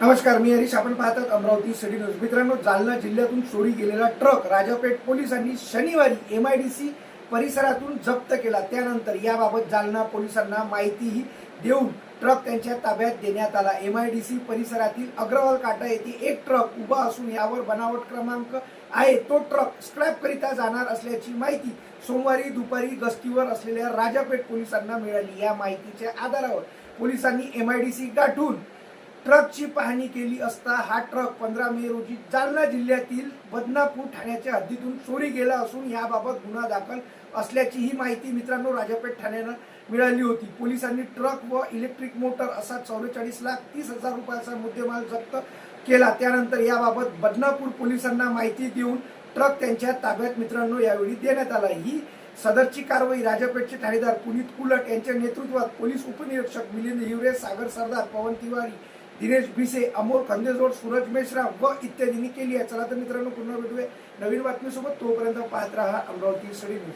नमस्कार, मी हरीश. आपण पाहतात अमरावती सिटी न्यूज. मित्रांनो, जालना जिल्ह्यातून चोरी गेलेला ट्रक राजापेठ पोलिसांनी शनिवारी MIDC परिसरातून जप्त केला. त्यानंतर याबाबत जालना पोलिसांना माहितीही देऊन ट्रक त्यांच्या ताब्यात देण्यात आला. MIDC परिसरातील अग्रवाल काटा येथे एक ट्रक उभा असून यावर बनावट क्रमांक आहे. तो ट्रक स्क्रॅप करिता जाणार असल्याची माहिती सोमवारी दुपारी गस्तीवर असलेल्या राजापेठ पोलिसांना मिळाली. या माहितीच्या आधारावर पोलिसांनी MIDC गाठून ट्रकची पाहणी केली असता हा ट्रक 15 मे रोजी जालना जिल्ह्यातील बदनापूर ठाण्याच्या हद्दीतून चोरी गेला असून याबाबत गुन्हा दाखल असल्याची ही माहिती मित्रांनो राजापेठ ठाण्यानं मिळाली होती. पोलिसांनी ट्रक व इलेक्ट्रिक मोटर असा 44,30,00,000 रुपयाचा मुद्देमाल जप्त केला. त्यानंतर याबाबत बदनापूर पोलिसांना माहिती देऊन ट्रक त्यांच्या ताब्यात मित्रांनो यावेळी देण्यात आला. ही सदरची कारवाई राजापेठचे ठाणेदार पुनीत कुलट यांच्या नेतृत्वात पोलीस उपनिरीक्षक मिलिंद हिवरे, सागर सरदार, पवन तिवारी, दिनेश भिसे, अमोल खंदेजोड, सूरज मेश्राम व इत्यादींनी केली आहे. चला तर मित्रांनो, पुन्हा भेटूया नवीन बातमीसोबत. तोपर्यंत पाहत रहा अमरावती सिटी न्यूज.